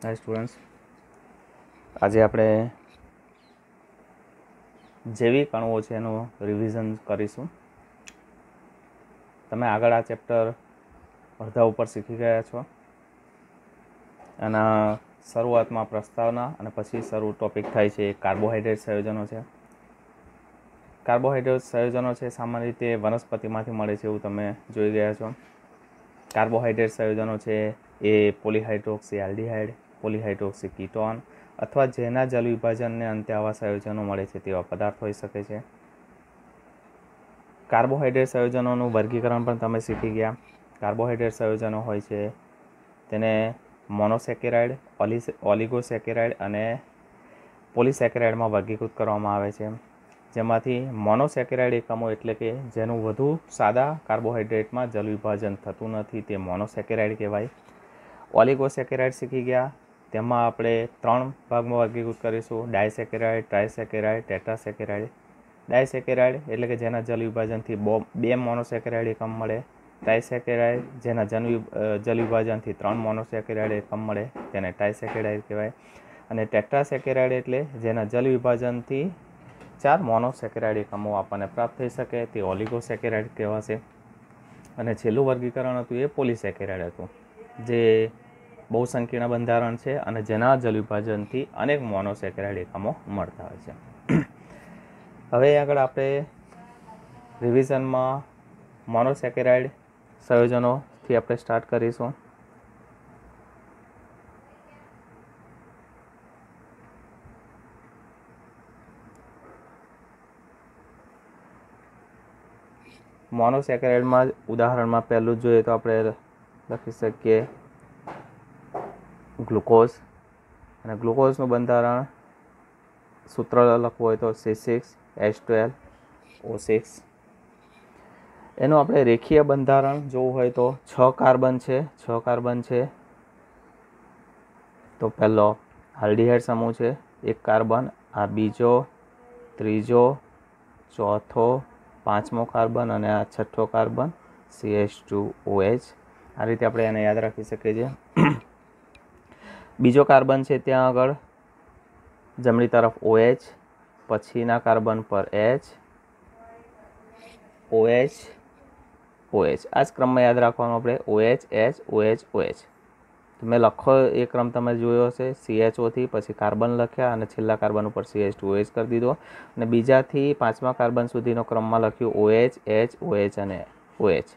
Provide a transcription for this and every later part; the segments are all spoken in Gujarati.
हाय स्टूडेंट्स, आज આપણે જૈવિક અણુઓ છે એનું રિવિઝન કરીશું। તમે આગળ આ ચેપ્ટર અડધા ઉપર શીખી ગયા છો। આના શરૂઆતમાં પ્રસ્તાવના અને પછી શરૂ ટોપિક થાય છે કાર્બોહાઈડ્રેટ સંયોજનો છે। કાર્બોહાઈડ્રેટ સંયોજનો છે સામાન્ય રીતે વનસ્પતિમાંથી મળે છે એવું તમે જોઈ ગયા છો। કાર્બોહાઈડ્રેટ સંયોજનો છે એ પોલીહાઇડ્રોક્સી આલ્ડીહાઇડ, પોલીહાઇડ્રોક્સી કીટોન અથવા જેના જલ વિભાજનને અંતે આવા સંયોજનો મળે છે તેવા પદાર્થ હોઈ શકે છે। કાર્બોહાઈડ્રેટ સંયોજનોનું વર્ગીકરણ પણ તમે શીખી ગયા। કાર્બોહાઈડ્રેટ સંયોજનો હોય છે તેને મોનોસેકેરાઇડ, ઓલિગોસેકેરાઇડ અને પોલીસેકેરાઇડમાં વર્ગીકૃત કરવામાં આવે છે, જેમાંથી મોનોસેકેરાઇડ એકમો એટલે કે જેનું વધુ સાદા કાર્બોહાઈડ્રેટમાં જલ વિભાજન થતું નથી તે મોનોસેકેરાઇડ કહેવાય। ઓલિગોસેકેરાઇડ શીખી ગયા, તેમાં આપણે 3 ભાગમાં વર્ગીકૃત કરીશું: ડાયસેકેરાઇડ, ટ્રાયસેકેરાઇડ, ટેટ્રાસેકેરાઇડ। ડાયસેકેરાઇડ એટલે કે જેના જલ વિભાજનથી 2 મોનોસેકેરાઇડ એકમ મળે। ટ્રાયસેકેરાઇડ જેના જલ વિભાજનથી 3 મોનોસેકેરાઇડ એકમ મળે તેને ટ્રાયસેકેરાઇડ કહેવાય। અને ટેટ્રાસેકેરાઇડ એટલે જેના જલ વિભાજનથી 4 મોનોસેકેરાઇડ એકમો આપણને પ્રાપ્ત થઈ શકે તે ઓલિગોસેકેરાઇડ કહેવાશે। અને છેલ્લું વર્ગીકરણ હતું એ પોલીસેકેરાઇડ હતું, જે બહુ સંકીર્ણ બંધારણ છે અને જેના જલ વિભાજનથી અનેક મોનોસેકેરાઇડ એકમો મળતા હોય છે। હવે આગળ આપણે રિવિઝનમાં મોનોસેકેરાઇડ સંયોજનોથી આપણે સ્ટાર્ટ કરીશું। મોનોસેકેરાઇડમાં ઉદાહરણમાં પહેલું જોઈએ તો આપણે લખી શકીએ ગ્લુકોઝ। અને ગ્લુકોઝનું બંધારણ સૂત્ર લખવું હોય તો C6H12O6। એનું આપણે રેખીય બંધારણ જોવું હોય તો 6 કાર્બન છે। 6 કાર્બન છે તો પહેલો આલ્ડીહાઇડ સમૂહ છે, 1 કાર્બન, આ બીજો, ત્રીજો, ચોથો, 5મો કાર્બન અને આ 6થો કાર્બન CH2OH। આ રીતે આપણે એને યાદ રાખી શકીએ છીએ। બીજો કાર્બન છે ત્યાં આગળ જમણી તરફ OH, પછીના કાર્બન પર H, OH, OH। આ જ ક્રમમાં યાદ રાખવાનું આપણે OH, H, OH, OH। મેં લખો એ ક્રમ તમે જોયો હશે, CHO થી પછી કાર્બન લખ્યા અને છેલ્લા કાર્બન ઉપર CH2OH કરી દીધો અને બીજાથી 5મા કાર્બન સુધીનો ક્રમમાં લખ્યું OH, H, OH અને OH।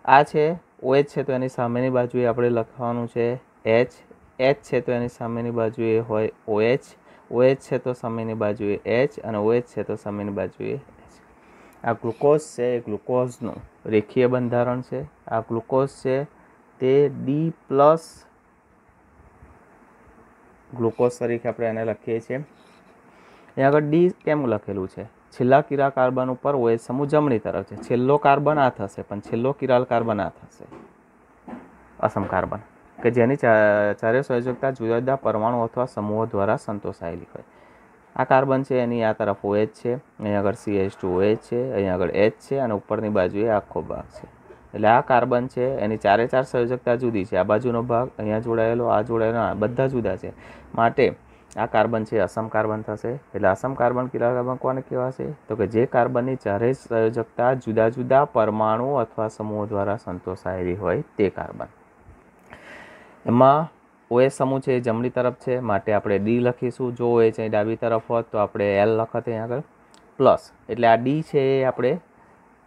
આ છે OH છે તો એની સામેની બાજુએ આપણે લખવાનું છે H, H છે તો એની સામેની બાજુએ હોય OH, OH છે તો સામેની બાજુએ H અને OH છે તો સામેની બાજુએ H। આ ગ્લુકોઝ છે એ ગ્લુકોઝનું રેખીય બંધારણ છે। આ ગ્લુકોઝ છે તે D+ ગ્લુકોઝ તરીકે આપણે એને લખીએ છીએ। અહીંયા આગળ D કેમ લખેલું છે? છેલ્લા કિરાલ કાર્બન ઉપર OH સમૂહ જમણી તરફ છે, છેલ્લો કાર્બન આ થશે પણ છેલ્લો કિરાલ કાર્બન આ થશે, અસમ કાર્બન કે જેની ચારે સંયોજકતા જુદા જુદા પરમાણુ અથવા સમૂહો દ્વારા સંતોષાયેલી હોય। આ કાર્બન છે એની આ તરફ OH છે, અહીં આગળ CH2OH છે, અહીં આગળ H છે અને ઉપરની બાજુએ આખો ભાગ છે। એટલે આ કાર્બન છે એની ચારે ચાર સંયોજકતા જુદી છે, આ બાજુનો ભાગ, અહીંયા જોડાયેલો, આ જોડાયેલો, બધા જુદા છે, માટે આ કાર્બન છે અસમ કાર્બન થશે। એટલે અસમ કાર્બન કિરાલ કાર્બન કોને કહેવાશે? તો કે જે કાર્બનની ચારેય સંયોજકતા જુદા જુદા પરમાણુ અથવા સમૂહો દ્વારા સંતોષાયેલી હોય તે કાર્બન। એમાં OH સમૂહ છે એ જમણી તરફ છે માટે આપણે D લખીશું, જો OH અહીં ડાબી તરફ હોત તો આપણે L લખત અહીં આગળ પ્લસ। એટલે આ D છે એ આપણે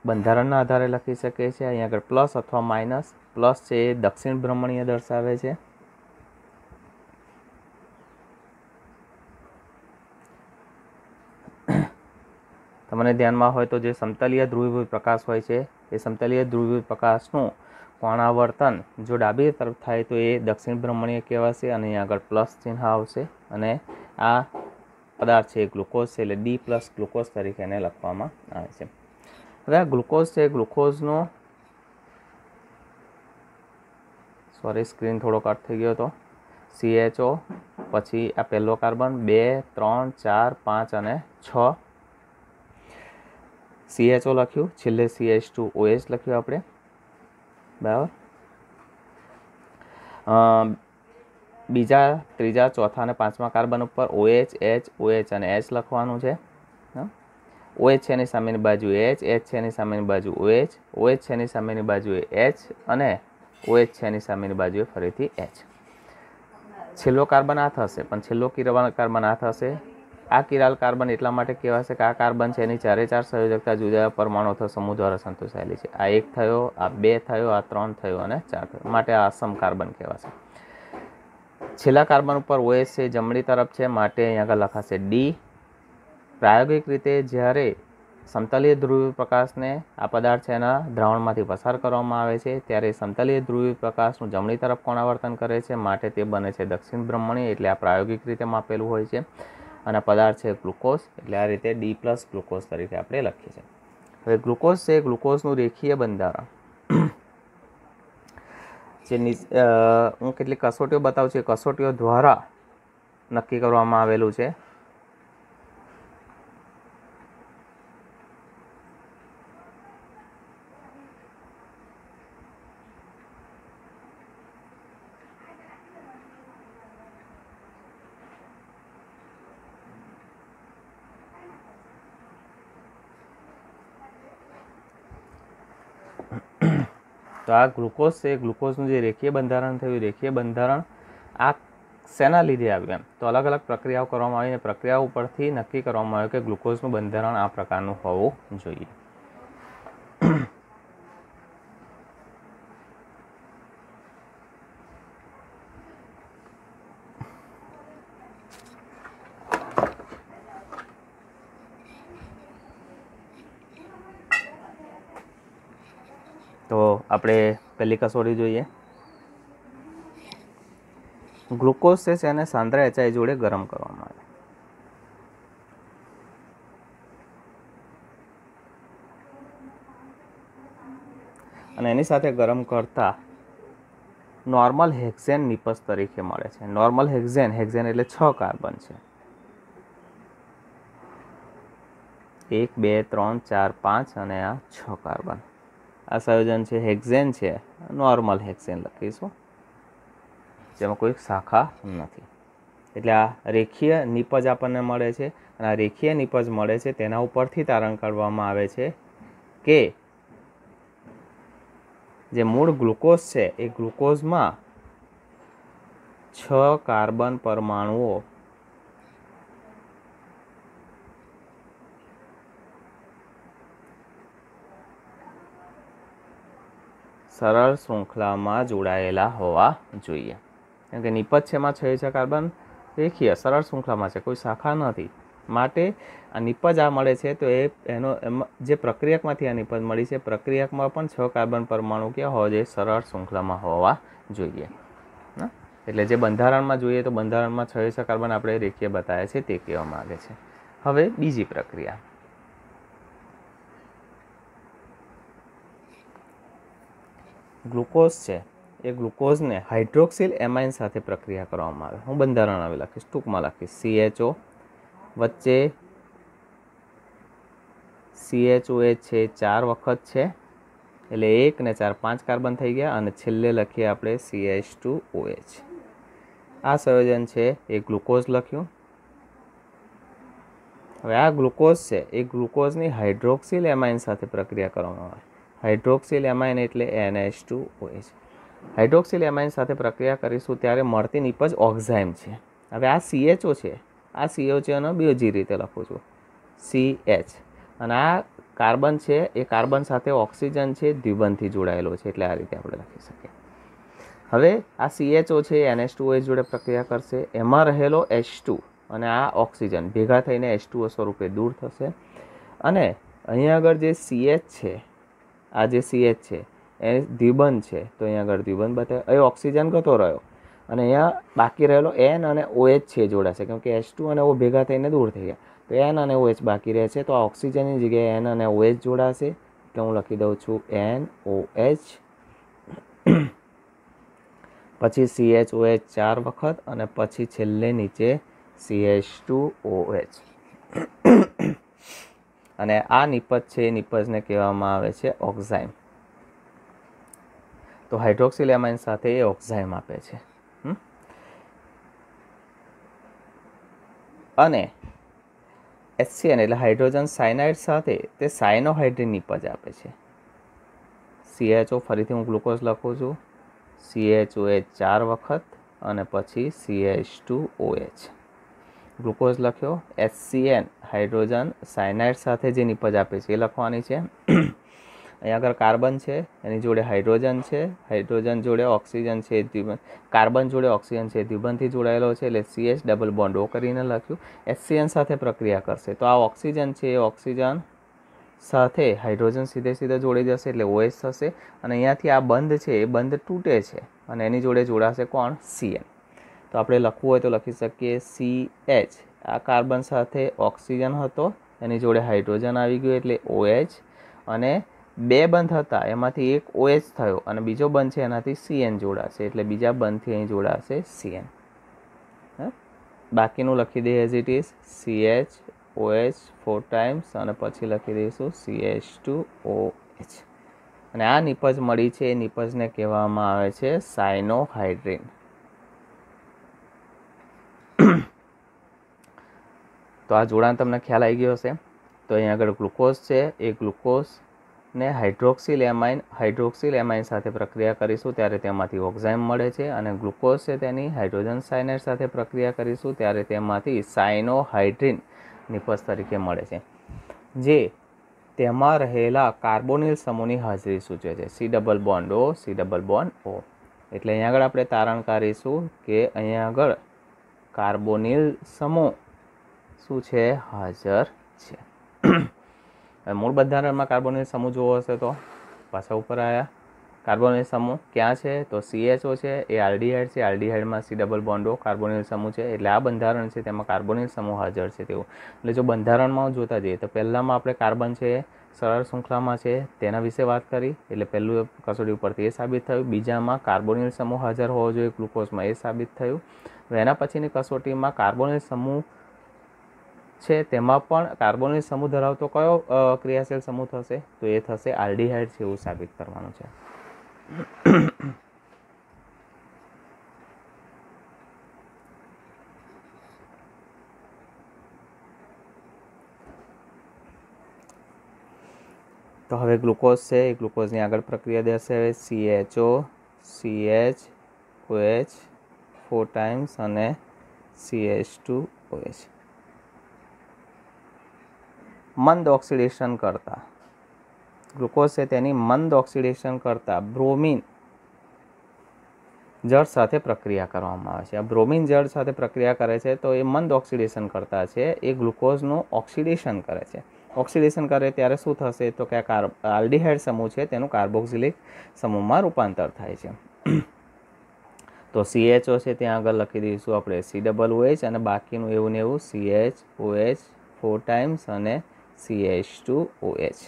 બંધારણના આધારે લખી શકીએ છીએ, અહીં આગળ પ્લસ અથવા માઇનસ। પ્લસ છે એ દક્ષિણ ભ્રમણીય દર્શાવે છે, તમને ધ્યાનમાં હોય તો જે સમતલીય ધ્રુવીભૂત પ્રકાશ હોય છે એ સમતલીય ધ્રુવીભૂત પ્રકાશનું કોણાવર્તન જો ડાબી તરફ થાય તો એ દક્ષિણ ભ્રમણીય કહેવાશે અને અહીં આગળ પ્લસ ચિહ્ન આવશે અને આ પદાર્થ છે ગ્લુકોઝ છે એટલે D+ ગ્લુકોઝ તરીકે એને લખવામાં આવે છે। હવે આ ગ્લુકોઝ છે, ગ્લુકોઝનો સ્ક્રીન થોડો કટ થઈ ગયો હતો, CHO, પછી આ પહેલો કાર્બન 2, 3, 4, 5 અને 6, CHO લખ્યું, છેલ્લે CH2OH લખ્યું આપણે, બરાબર। બીજા, ત્રીજા, ચોથા અને પાંચમા કાર્બન ઉપર OH, H, OH અને H લખવાનું છે. OH છે એની સામેની બાજુ H, H છે એની સામેની બાજુ OH, OH છે એની સામેની બાજુએ H અને OH છે એની સામેની બાજુએ ફરીથી H. છેલ્લો કાર્બન આ થશે, પણ છેલ્લો કિરાલ કાર્બન આ થશે. આ કિરાલ કાર્બન એટલા માટે કહેવાશે કે આ કાર્બન છે એની ચારે ચાર સંયોજકતા જુદા પરમાણુ અથવા સમૂહ દ્વારા સંતોષાયેલી છે. આ 1 થયો, આ 2 થયો, આ 3 થયો અને 4 થયો, માટે આ અસમ કાર્બન કહેવાશે. છેલ્લા કાર્બન ઉપર OH છે જમણી તરફ છે, માટે અહીંયા આગળ લખાશે D. પ્રાયોગિક રીતે જ્યારે સમતલીય ધ્રુવીય પ્રકાશને આ પદાર્થ છે એના દ્રાવણમાંથી પસાર કરવામાં આવે છે ત્યારે સમતલીય ધ્રુવીય પ્રકાશનું જમણી તરફ કોણાવર્તન કરે છે, માટે તે બને છે દક્ષિણ બ્રહ્મણી. એટલે આ પ્રાયોગિક રીતે માપેલું હોય છે. અને પદાર્થ છે ગ્લુકોઝ, એટલે આ રીતે D+ ગ્લુકોઝ તરીકે આપણે લખીએ છીએ. હવે ગ્લુકોઝ છે, ગ્લુકોઝનું રેખીય બંધારણ જે હું કેટલીક કસોટીઓ બતાવું છું, કસોટીઓ દ્વારા નક્કી કરવામાં આવેલું છે. તો આ ગ્લુકોઝ છે, ગ્લુકોઝનું જે રેખીય બંધારણ થયું, રેખીય બંધારણ આ શેના લીધે આવ્યું એમ તો અલગ અલગ પ્રક્રિયાઓ કરવામાં આવી અને પ્રક્રિયાઓ ઉપરથી નક્કી કરવામાં આવ્યું કે ગ્લુકોઝનું બંધારણ આ પ્રકારનું હોવું જોઈએ. તો આપણે પહેલી કસોટી જોઈએ. ગ્લુકોઝ છે એને સાંદ્ર HI જોડે ગરમ કરવામાં આવે. અને એની સાથે ગરમ કરતા નોર્મલ હેક્ઝેન નિપજ તરીકે મળે છે. નોર્મલ હેક્ઝેન, હેક્ઝેન એટલે 6 કાર્બન છે, 1 2 3 4 5 અને આ 6 કાર્બન. આ સંયોજન છે હેક્ઝેન છે, નોર્મલ હેક્ઝેન લખીશું, જેમાં કોઈ શાખા નથી. એટલે આ રેખીય નિપજ આપણને મળે છે. અને આ રેખીય નિપજ મળે છે તેના ઉપરથી તારણ કાઢવામાં આવે છે કે જે મૂળ ગ્લુકોઝ છે એ ગ્લુકોઝમાં 6 કાર્બન પરમાણુઓ સરળ શૃંખલામાં જોડાયેલા હોવા જોઈએ. કેમ કે નિપજ છે એમાં 6 કાર્બન રેખીય સરળ શૃંખલામાં છે, કોઈ શાખા નથી. માટે આ નિપજ આ મળે છે તો એમાં જે પ્રક્રિયકમાંથી આ નિપજ મળી છે, પ્રક્રિયકમાં પણ 6 કાર્બન પરમાણુ ક્યાં હોવા જોઈએ? સરળ શૃંખલામાં હોવા જોઈએ. એટલે જે બંધારણમાં જોઈએ તો બંધારણમાં 6 કાર્બન આપણે રેખીય બતાવ્યા છે તે કહેવા માંગે છે. હવે બીજી પ્રક્રિયા, ગ્લુકોઝ છે એ ગ્લુકોઝને હાઇડ્રોક્સિલ એમાઇન સાથે પ્રક્રિયા કરવામાં આવે. હું બંધારણ હવે લખીશ, ટૂંકમાં લખીશ. CHO વચ્ચે CHOH છે 4 વખત છે, એટલે 1 ને 4 5 કાર્બન થઈ ગયા. અને છેલ્લે લખીએ આપણે CH2OH. આ સંયોજન છે એ ગ્લુકોઝ લખ્યું. હવે આ ગ્લુકોઝ છે એ ગ્લુકોઝની હાઇડ્રોક્સિલ એમાઇન સાથે પ્રક્રિયા કરવામાં આવે. હાઇડ્રોક્સિલ એમાઇન એટલે NH2OH. હાઇડ્રોક્સિલ એમાઇન સાથે પ્રક્રિયા કરીશું ત્યારે મળતી નિપજ ઓક્ઝાઇમ છે. હવે આ CHO છે, આ CHOનો બીજી રીતે લખું છું, CH. અને આ કાર્બન છે એ કાર્બન સાથે ઓક્સિજન છે દ્વિબંધથી જોડાયેલો છે, એટલે આ રીતે આપણે લખી શકીએ. હવે આ CHO છે NH2OH જોડે પ્રક્રિયા કરશે, એમાં રહેલો H2 અને આ ઓક્સિજન ભેગા થઈને H2O સ્વરૂપે દૂર થશે. અને અહીંયા આગળ જે CH છે, આ જે CH છે એ દ્વિબંધ છે, તો અહીંયા આગળ દ્વિબંધ બતાવે. અહીં ઓક્સિજન ગતો રહ્યો અને અહીંયા બાકી રહેલો N અને OH છે જોડાશે, કેમ કે H2 અને O ભેગા થઈને દૂર થઈ ગયા, તો N અને OH બાકી રહે છે. તો આ ઓક્સિજનની જગ્યાએ N અને OH જોડાશે, એટલે હું લખી દઉં છું NOH. પછી CHOH 4 વખત અને પછી છેલ્લે નીચે CH2OH. અને આ નિપજ છે એ નિપજને કહેવામાં આવે છે ઓક્ઝાઇમ. તો હાઇડ્રોક્સિલ એમાઇન સાથે એ ઓક્ઝાઇમ આપે છે. અને HCN એટલે હાઇડ્રોજન સાયનાઇડ સાથે તે સાયનોહાઇડ્રીન નિપજ આપે છે. CHO ફરીથી હું ગ્લુકોઝ લખું છું, CHOH 4 વખત અને પછી CH2OH. ગ્લુકોઝ લખ્યો. HCN હાઇડ્રોજન સાયનાઇડ સાથે જે નિપજ આપે છે એ લખવાની છે. અહીંયા આગળ કાર્બન છે, એની જોડે હાઇડ્રોજન છે, હાઇડ્રોજન જોડે ઓક્સિજન છે, કાર્બન જોડે ઓક્સિજન છે, દ્વિબંધથી જોડાયેલો છે એટલે CH ડબલ બોન્ડ O કરીને લખ્યું. HCN સાથે પ્રક્રિયા કરશે તો આ ઓક્સિજન છે એ ઓક્સિજન સાથે હાઇડ્રોજન સીધે જોડી જશે એટલે OH થશે અને અહીંયાથી આ બંધ છે એ બંધ તૂટે છે અને એની જોડે જોડાશે કોણ? CN. તો આપણે લખવું હોય તો લખી શકીએ CH. આ કાર્બન સાથે ઓક્સિજન હતો, એની જોડે હાઇડ્રોજન આવી ગયું એટલે OH અને બે બંધ હતા એમાંથી એક OH થયો અને બીજો બંધ છે એનાથી CN જોડાશે એટલે બીજા બંધથી અહીં જોડાશે CN. બાકીનું લખી દઈએ as it is CHOH 4 times અને પછી લખી દઈશું CH2OH. અને આ નિપજ મળી છે એ નિપજને કહેવામાં આવે છે સાયનોહાઇડ્રીન. તો આ જોડાણ તમને ખ્યાલ આવી ગયો હશે. તો અહીં આગળ ગ્લુકોઝ છે એ ગ્લુકોઝને હાઇડ્રોક્સિલ એમાઇન સાથે પ્રક્રિયા કરીશું ત્યારે તેમાંથી ઓક્ઝાઇમ મળે છે અને ગ્લુકોઝ છે તેની હાઇડ્રોજન સાયનાઇડ સાથે પ્રક્રિયા કરીશું ત્યારે તેમાંથી સાયનોહાઇડ્રીન નિપજ તરીકે મળે છે, જે તેમાં રહેલા કાર્બોનિલ સમૂહની હાજરી સૂચવે છે. C double bond O, C double bond O. એટલે અહીં આગળ આપણે તારણ કાઢીશું કે અહીંયા આગળ કાર્બોનિલ સમૂહ શું છે? હાજર છે. મૂળ બંધારણમાં કાર્બોનિલ સમૂહ જોવો હશે તો પાછા ઉપર આવ્યા. કાર્બોનિલ સમૂહ ક્યાં છે? તો CHO છે એ આલ્ડીહાઇડ છે, આલ્ડીહાઇડમાં C double bond O carbonyl સમૂહ છે એટલે આ બંધારણ છે તેમાં કાર્બોનિલ સમૂહ હાજર છે તેવું. એટલે જો બંધારણમાં જોતા જઈએ તો પહેલામાં આપણે કાર્બન છે સરળ શૃંખલામાં છે તેના વિશે વાત કરી એટલે પહેલું કસોટી ઉપરથી એ સાબિત થયું. બીજામાં કાર્બોનિલ સમૂહ હાજર હોવો જોઈએ ગ્લુકોઝમાં, એ સાબિત થયું. એના પછીની કસોટીમાં કાર્બોનિલ સમૂહ છે તેમાં પણ કાર્બોનિલ સમૂહ ધરાવતો કયો ક્રિયાશીલ સમૂહ થશે? તો એ થશે આલ્ડીહાઇડ છે એવું સાબિત કરવાનું છે. તો હવે ગ્લુકોઝ છે એ ગ્લુકોઝની આગળ પ્રક્રિયા દર્શાવે CHO, CHOH 4 ટાઈમ્સ અને CH2OH. મંદ ઓક્સિડેશન કરતા ગ્લુકોઝ છે તેની મંદ ઓક્સિડેશન કરતા બ્રોમિન જળ સાથે પ્રક્રિયા કરવામાં આવે છે. આ બ્રોમિન જળ સાથે પ્રક્રિયા કરે છે તો એ મંદ ઓક્સિડેશન કરતા છે એ ગ્લુકોઝનું ઓક્સિડેશન કરે છે. ઓક્સિડેશન કરે ત્યારે શું થશે? તો કે આ આલ્ડીહાઇડ સમૂહ છે તેનું કાર્બોક્સિલિક સમૂહમાં રૂપાંતર થાય છે. તો CHO છે ત્યાં આગળ લખી દઈશું આપણે C ડબલ OH અને બાકીનું એવું ને એવું CHOH 4 ટાઈમ્સ અને CH2OH.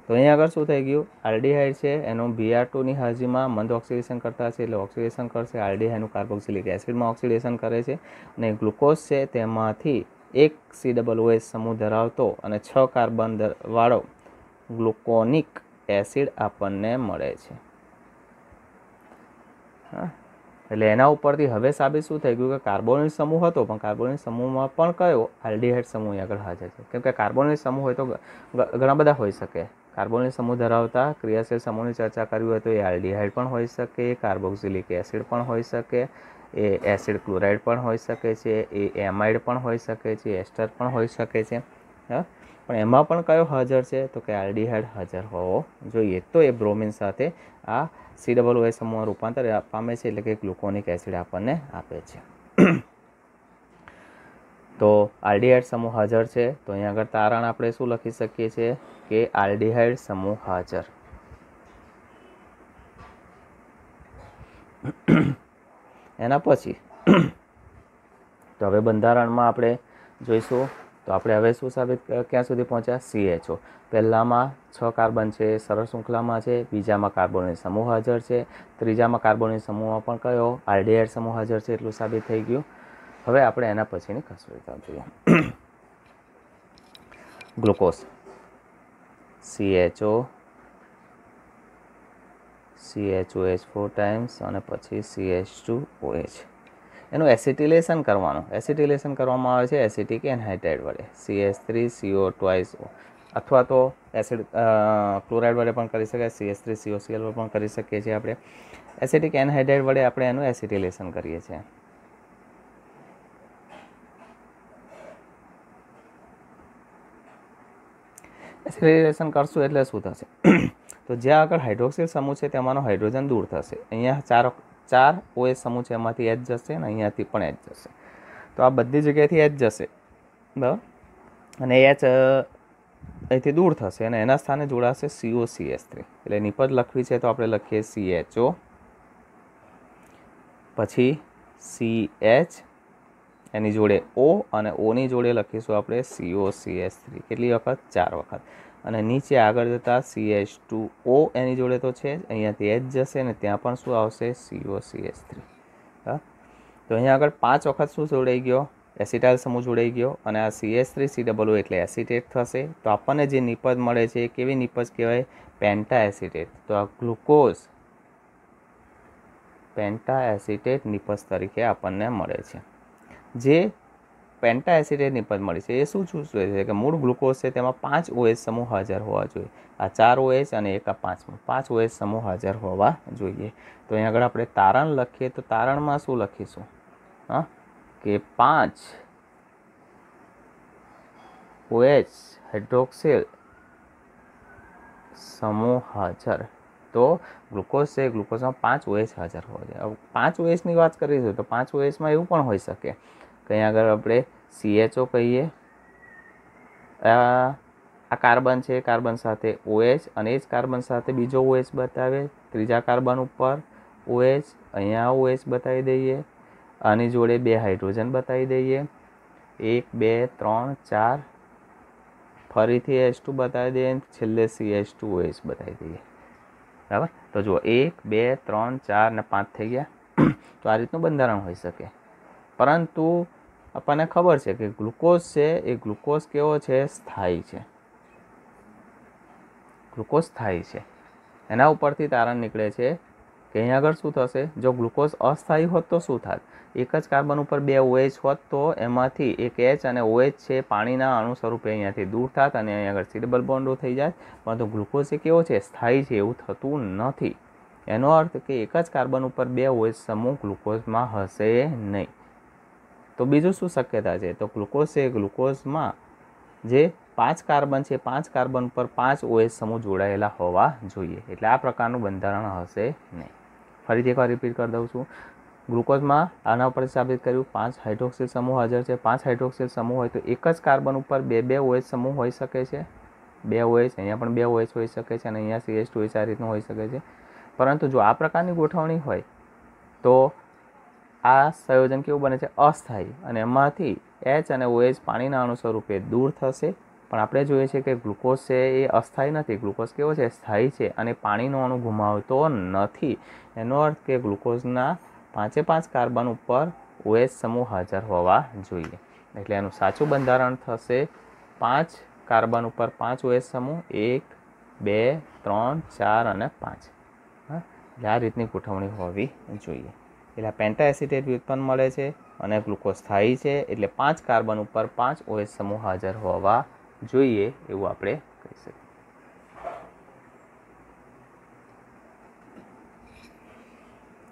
તો અહીંયા આગળ શું થઈ ગયું? આલ્ડીહાઇડ છે એનું Br2ની હાજરીમાં મંદ ઓક્સિડેશન કરતા છે એટલે ઓક્સિડેશન કરશે. આલ્ડીહાઇડનું કાર્બોક્સિલિક એસિડમાં ઓક્સિડેશન કરે છે અને ગ્લુકોઝ છે તેમાંથી એક C ડબલ OH સમૂહ ધરાવતો અને 6 કાર્બન વાળો ગ્લુકોનિક એસિડ આપણને મળે છે. એટલે એના ઉપરથી હવે સાબિત શું થઈ ગયું કે કાર્બોનિલ સમૂહ હતો પણ કાર્બોનિલ સમૂહમાં પણ કયો? આલ્ડીહાઇડ સમૂહ આગળ હાજર છે. કેમ કે કાર્બોનિલ સમૂહ હોય તો ઘણા બધા હોઈ શકે. કાર્બોનિલ સમૂહ ધરાવતા ક્રિયાશીલ સમૂહની ચર્ચા કરવી હોય તો એ આલ્ડીહાઇડ પણ હોઈ શકે, કાર્બોક્સિલિક એસિડ પણ હોઈ શકે, એ એસિડ ક્લોરાઇડ પણ હોઈ શકે છે, એ એમાઇડ પણ હોઈ શકે છે, એસ્ટર પણ હોઈ શકે છે. પણ એમાં પણ કયો હાજર છે? તો કે આલ્ડીહાઇડ હાજર હોવો જોઈએ. તો એ બ્રોમિન સાથે આ C ડબલ OH સમૂહમાં રૂપાંતર પામે છે એટલે કે ગ્લુકોનિક એસિડ આપણને આપે છે. તો આલ્ડીહાઇડ સમૂહ હાજર છે તો અહીંયા આગળ તારણ આપણે શું લખી શકીએ છીએ કે આલ્ડીહાઇડ સમૂહ હાજર. એના પછી તો હવે બંધારણમાં આપણે જોઈશું તો આપણે હવે શું સાબિત ક્યાં સુધી પહોંચ્યા? CHO પહેલામાં 6 કાર્બન છે સરળ શૃંખલામાં છે, બીજામાં કાર્બોનિલ સમૂહ હાજર છે, ત્રીજામાં કાર્બોનિલ સમૂહમાં પણ કયો? આલ્ડીહાઇડ સમૂહ હાજર છે એટલું સાબિત થઈ ગયું. હવે આપણે એના પછીની કસોટી જોઈએ. ગ્લુકોઝ CHO, CHOH 4 ટાઈમ્સ અને પછી CH2OH. એનું એસિટિલેશન કરવાનું. એસિટિલેશન કરવામાં આવે છે એસિટિક એનહાઇડ્રાઇડ વડે, CH3CO2 અથવા તો એસિડ ક્લોરાઇડ વડે પણ કરી શકાય, CH3COCl વડે પણ કરી શકીએ છીએ આપણે. એસિટિક એનહાઇડ્રાઇડ વડે આપણે એનું એસિટિલેશન કરીએ છીએ. એસિટિલેશન કરશું એટલે શું થશે? તો જ્યાં આગળ હાઇડ્રોક્સિલ સમૂહ છે તેમાંનો હાઇડ્રોજન દૂર થશે. અહીંયા ચાર OH સમૂહ છે, એમાંથી H જશે અને અહીંયાથી પણ H જશે. તો આ બધી જગ્યાએથી H જશે, બરાબર, અને H અહીંથી દૂર થશે અને એના સ્થાને જોડાશે COCH3. એટલે નિપજ લખવી છે તો આપણે લખીએ CHO, પછી CH, એની જોડે O, અને Oની જોડે લખીશું આપણે COCH3. કેટલી વખત? 4 વખત. અને નીચે આગળ જતાં CH2O એની જોડે તો છે જ, અહીંયાથી H જશે ને ત્યાં પણ શું આવશે? COCH3. હા, તો અહીંયા આગળ 5 વખત શું જોડાઈ ગયો? એસિટાઇલ સમૂહ જોડાઈ ગયો, અને આ CH3COO એટલે એસિટેટ થશે. તો આપણને જે નિપજ મળે છે એ કેવી નિપજ કહેવાય? પેન્ટા એસિટેટ. તો આ ગ્લુકોઝ પેન્ટા એસિટેટ નિપજ તરીકે આપણને મળે છે. જે પેન્ટા એસિટેટ નિપજ મળી છે એ શું સૂચવે છે કે મૂળ ગ્લુકોઝ છે તેમાં 5 OH સમૂહ હાજર હોવા જોઈએ. આ 4 OH અને એક આ 5 OH સમૂહ હાજર હોવા જોઈએ. તો અહીંયા આગળ આપણે તારણ લખીએ તો તારણમાં શું લખીશું? હા, કે 5 OH હાઇડ્રોક્સિલ સમૂહ હાજર. તો ગ્લુકોઝ છે, ગ્લુકોઝમાં 5 OH હાજર હોવા જોઈએ. હવે 5 OHની વાત કરીશું તો 5 OHમાં એવું પણ હોઈ શકે કે અહીંયા આગળ આપણે CHO કહીએ, આ કાર્બન છે, કાર્બન સાથે OH, અને એ જ કાર્બન સાથે બીજો OH બતાવે, ત્રીજા કાર્બન ઉપર OH, અહીંયા OH બતાવી દઈએ, આની જોડે 2 હાઇડ્રોજન બતાવી દઈએ, 1 2 3 4, ફરીથી H2 બતાવી દઈએ, છેલ્લે CH2OH બતાવી દઈએ. બરાબર, તો જુઓ 1 2 3 4 ને 5 થઈ ગયા. તો આ રીતનું બંધારણ હોઈ શકે. પરંતુ આપણને ખબર છે કે ગ્લુકોઝ છે એ ગ્લુકોઝ કેવો છે? સ્થાયી છે. ગ્લુકોઝ સ્થાયી છે. એના ઉપરથી તારણ નીકળે છે કે અહીંયા આગળ શું થશે? જો ગ્લુકોઝ અસ્થાયી હોત તો શું થાત? એક જ કાર્બન ઉપર 2 OH હોત તો એમાંથી એક H અને OH છે પાણીના અણુ સ્વરૂપે અહીંયાથી દૂર થાત અને અહીંયા આગળ C ડબલ બોન્ડો થઈ જાય. પરંતુ ગ્લુકોઝ એ કેવો છે? સ્થાયી છે. એવું થતું નથી. એનો અર્થ કે એક જ કાર્બન ઉપર 2 OH સમૂહ ગ્લુકોઝમાં હશે નહીં. તો બીજું શું શક્યતા છે? તો ગ્લુકોઝ છે, ગ્લુકોઝમાં જે 5 કાર્બન છે, 5 કાર્બન પર 5 OH સમૂહ જોડાયેલા હોવા જોઈએ. એટલે આ પ્રકારનું બંધારણ હશે નહીં. ફરીથી એકવાર રિપીટ કરી દઉં છું. ગ્લુકોઝમાં આના ઉપર સાબિત કર્યું 5 હાઇડ્રોક્સિલ સમૂહ હાજર છે. 5 હાઇડ્રોક્સિલ સમૂહ હોય તો એક જ કાર્બન ઉપર 2 OH સમૂહ હોઈ શકે છે. 2 OH, અહીંયા પણ 2 OH હોઈ શકે છે, અને અહીંયા CH2OH આ રીતનું હોઈ શકે છે. પરંતુ જો આ પ્રકારની ગોઠવણી હોય તો આ સંયોજન કેવું બને છે? અસ્થાયી. અને એમાંથી H અને OH પાણીના અણુ સ્વરૂપે દૂર થશે. પણ આપણે જોઈએ છીએ કે ગ્લુકોઝ છે એ અસ્થાયી નથી. ગ્લુકોઝ કેવો છે? સ્થાયી છે, અને પાણીનો અણુ ગુમાવતો નથી. એનો અર્થ કે ગ્લુકોઝના 5 કાર્બન ઉપર OH સમૂહ હાજર હોવા જોઈએ. એટલે એનું સાચું બંધારણ થશે 5 કાર્બન ઉપર 5 OH સમૂહ, 1 2 3 4 અને 5. હા, એટલે આ રીતની ગોઠવણી હોવી જોઈએ. એટલે પેન્ટા એસિટેટ વ્યુત્પન્ન મળે છે અને ગ્લુકોઝ સ્થાયી છે. એટલે 5 કાર્બન ઉપર 5 OH સમૂહ હાજર હોવા જોઈએ એવું આપણે કહી શકીએ.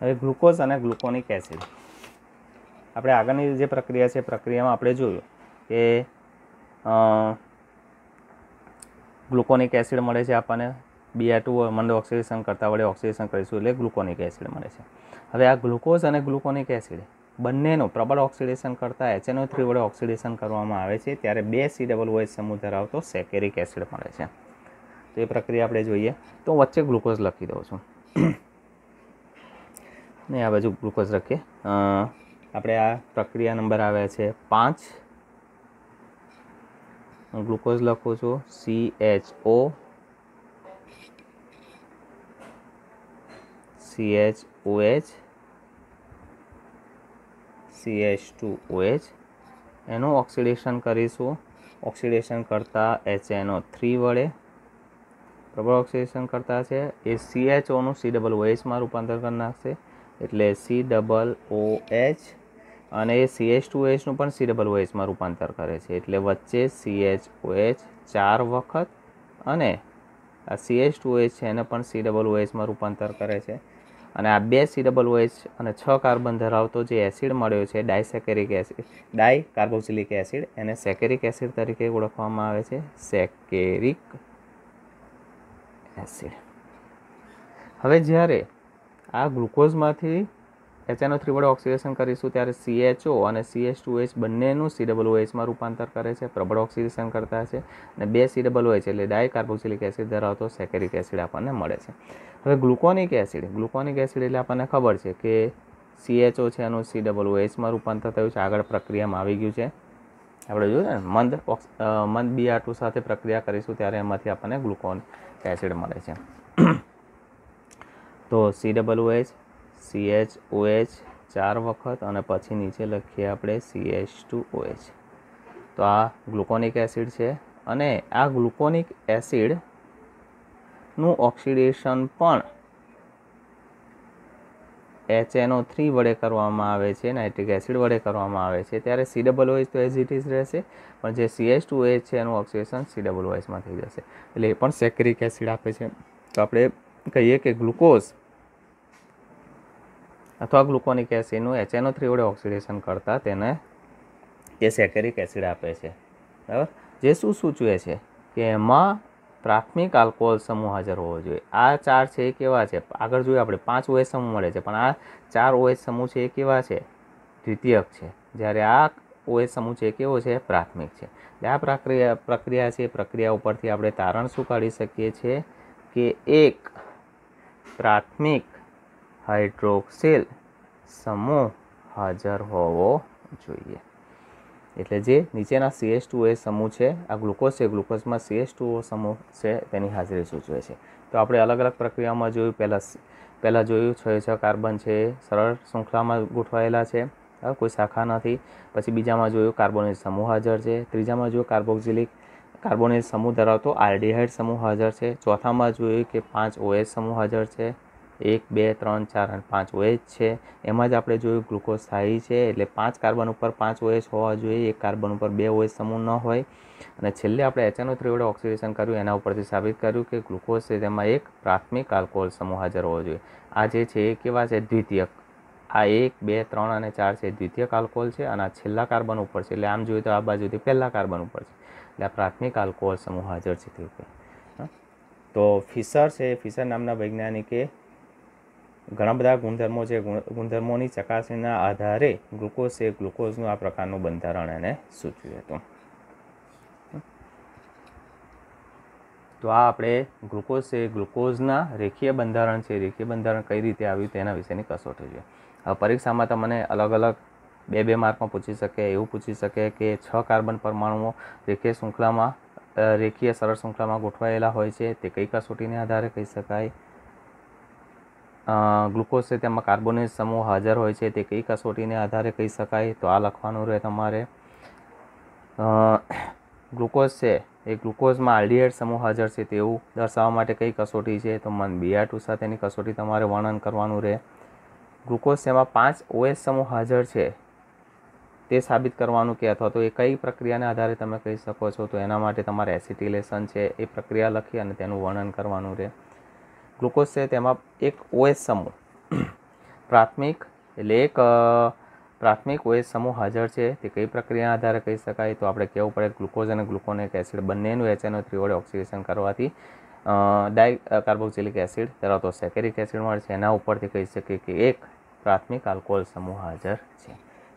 હવે ગ્લુકોઝ અને ગ્લુકોનિક એસિડ. આપણે આગળની જે પ્રક્રિયા છે પ્રક્રિયામાં આપણે જોયું કે ગ્લુકોનિક એસિડ મળે છે આપણને. Br2 મંદ ઓક્સિડેશન કરતા વડે ઓક્સિડેશન કરીશું એટલે ગ્લુકોનિક એસિડ મળે છે. હવે આ ગ્લુકોઝ અને ગ્લુકોનિક એસિડ બંનેનું પ્રબળ ઓક્સિડેશન કરતાં HNO3 વડે ઓક્સિડેશન કરવામાં આવે છે ત્યારે 2 COOH સમૂહ ધરાવતો સેકેરિક એસિડ મળે છે. તો એ પ્રક્રિયા આપણે જોઈએ. તો વચ્ચે ગ્લુકોઝ લખી દઉં છું ને આ બાજુ ગ્લુકોઝ લખીએ. આપણે આ પ્રક્રિયા નંબર આવે છે 5. હું ગ્લુકોઝ લખું છું CHO, CHOH, CH2OH. એનું ઓક્સિડેશન કરીશું. ઓક્સિડેશન કરતાં HNO3 વડે પ્રબળ ઓક્સિડેશન કરતા છે એ CHOનું COOHમાં રૂપાંતર કરી નાખશે એટલે COOH અને એ CH2OH નું પણ COOH માં રૂપાંતર કરે છે, એટલે વચ્ચે CHOH 4 વખત અને આ CH2OH છે એને પણ COOH માં રૂપાંતર કરે છે. અને આ બે COOH અને 6 કાર્બન ધરાવતો જે એસિડ મળ્યો છે ડાયસેકેરિક એસિડ, ડાય કાર્બોક્સિલિક એસિડ, એને સેકેરિક એસિડ તરીકે ઓળખવામાં આવે છે, સેકેરિક એસિડ. હવે જ્યારે આ ગ્લુકોઝમાંથી HNO3 વડે ઓક્સિડેશન કરીશું ત્યારે CHO અને CH2OH બંનેનું COOH માં રૂપાંતર કરે છે, પ્રબળ ઓક્સિડેશન કરતા છે, અને બે COOH એટલે ડાય કાર્બોક્સિલિક એસિડ ધરાવતો સેકેરિક એસિડ આપણને મળે છે. હવે ગ્લુકોનિક એસિડ એટલે આપણને ખબર છે કે CHO છે એનું COOH માં રૂપાંતર થયું છે, આગળ પ્રક્રિયામાં આવી ગયું છે. આપણે જોયું ને મંદ Br2 સાથે પ્રક્રિયા કરીશું ત્યારે એમાંથી આપણને ગ્લુકોનિક એસિડ મળે છે. તો COOH, CHOH 4 વખત અને પછી નીચે લખીએ આપણે CH2OH. તો આ ગ્લુકોનિક એસિડ છે અને આ ગ્લુકોનિક એસિડનું ઓક્સિડેશન પણ HNO3 વડે કરવામાં આવે છે, નાઇટ્રિક એસિડ વડે કરવામાં આવે છે, ત્યારે COOH તો એઝ ઇટ ઇઝ રહેશે, પણ જે CH2OH છે એનું ઓક્સિડેશન COOH માં થઈ જશે, એટલે એ પણ સેકેરિક એસિડ આપે છે. તો આપણે કહીએ કે ગ્લુકોઝ અથવા ગ્લુકોનિક એસિડનું HNO3 વડે ઓક્સિડેશન કરતાં તેને એ સેકેરિક એસિડ આપે છે, બરાબર. જે શું સૂચવે છે કે એમાં પ્રાથમિક આલ્કોહોલ સમૂહ હાજર હોવો જોઈએ. આ 4 છે એ કેવા છે? આગળ જોયું આપણે 5 OH સમૂહ મળે છે, પણ આ 4 OH સમૂહ છે એ કેવા છે? દ્વિતીયક છે, જ્યારે આ OH સમૂહ છે એ કેવો છે? પ્રાથમિક છે. એટલે આ પ્રક્રિયા છે, પ્રક્રિયા ઉપરથી આપણે તારણ શું કાઢી શકીએ છીએ કે એક પ્રાથમિક હાઇડ્રોક્સિલ સમૂહ હાજર હોવો જોઈએ. એટલે જે નીચેના CH2OH સમૂહ છે, આ ગ્લુકોઝ છે, ગ્લુકોઝમાં CH2O સમૂહ છે તેની હાજરી સૂચવે છે. તો આપણે અલગ અલગ પ્રક્રિયામાં જોયું, પહેલાં જોયું 6 કાર્બન છે સરળ શૃંખલામાં ગોઠવાયેલા છે, કોઈ શાખા નથી. પછી બીજામાં જોયું કાર્બોનિલ સમૂહ હાજર છે, ત્રીજામાં જોયું કાર્બોનિલ સમૂહ ધરાવતો આલ્ડિહાઇડ સમૂહ હાજર છે, ચોથામાં જોયું કે 5 OH સમૂહ હાજર છે, 1, 2, 3, 4 અને 5 OH છે. એમાં જ આપણે જોયું ગ્લુકોઝ સ્થાયી છે, એટલે 5 કાર્બન ઉપર 5 OH હોવા જોઈએ, 1 કાર્બન ઉપર 2 OH સમૂહ ન હોય. અને છેલ્લે આપણે HNO3 વડે ઓક્સિડેશન કર્યું, એના ઉપરથી સાબિત કર્યું કે ગ્લુકોઝ છે તેમાં એક પ્રાથમિક આલ્કોહોલ સમૂહ હાજર હોવો જોઈએ. આ જે છે એ કેવા છે? દ્વિતીયક. આ 1, 2, 3 અને 4 છે દ્વિતીયક આલ્કોહોલ છે, અને આ છેલ્લા કાર્બન ઉપર છે, એટલે આમ જોઈએ તો આ બાજુથી પહેલા કાર્બન ઉપર છે, એટલે આ પ્રાથમિક આલ્કોહોલ સમૂહ હાજર છે તે રૂપે. તો ફિશર છે, ફિશર નામના વૈજ્ઞાનિકે ઘણા બધા ગુણધર્મો છે, ગુણધર્મોની ચકાસણીના આધારે ગ્લુકોઝ છે, ગ્લુકોઝનું આ પ્રકારનું બંધારણ એને સૂચવ્યું હતું. તો આ આપણે ગ્લુકોઝ છે, ગ્લુકોઝના રેખીય બંધારણ છે, રેખીય બંધારણ કઈ રીતે આવ્યું તેના વિશેની કસોટી છે. હવે પરીક્ષામાં તમને અલગ અલગ 2 માર્કમાં પૂછી શકે, એવું પૂછી શકે કે 6 કાર્બન પરમાણુઓ રેખીય સરળ શૃંખલામાં ગોઠવાયેલા હોય છે, તે કઈ કસોટીને આધારે કહી શકાય? ગ્લુકોઝ છે તેમાં કાર્બોનિલ સમૂહ હાજર હોય છે, તે કઈ કસોટીને આધારે કહી શકાય? તો આ લખવાનું રહે તમારે. ગ્લુકોઝ છે એ ગ્લુકોઝમાં આલ્ડિહાઇડ સમૂહ હાજર છે તેવું દર્શાવવા માટે કઈ કસોટી છે? તો મંદ Br2 સાથેની કસોટી તમારે વર્ણન કરવાનું રહે. ગ્લુકોઝ તેમાં 5 OH સમૂહ હાજર છે તે સાબિત કરવાનું કે અથવા તો એ કઈ પ્રક્રિયાને આધારે તમે કહી શકો છો? તો એના માટે તમારે એસિટિલેશન છે એ પ્રક્રિયા લખી અને તેનું વર્ણન કરવાનું રહે. ગ્લુકોઝ છે તેમાં એક OH સમૂહ પ્રાથમિક OH સમૂહ હાજર છે, તે કઈ પ્રક્રિયાના આધારે કહી શકાય? તો આપણે કહેવું પડે ગ્લુકોઝ અને ગ્લુકોનિક એસિડ બંનેનું HNO3 વડે ઓક્સિડેશન કરવાથી ડાય કાર્બોક્સિલિક એસિડ ધરાવતો સેકેરિક એસિડ મળે છે, એના ઉપરથી કહી શકીએ કે એક પ્રાથમિક આલ્કોહોલ સમૂહ હાજર છે.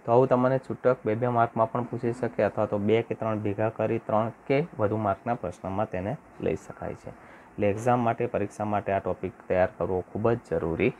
તો આવું તમને છૂટક 2 માર્કમાં પણ પૂછી શકે, અથવા તો 2 કે 3 ભેગા કરી 3 કે વધુ માર્કના પ્રશ્નમાં તેને લઈ શકાય છે. એટલે એક્ઝામ માટે, પરીક્ષા માટે આ ટોપિક તૈયાર કરવો ખૂબ જ જરૂરી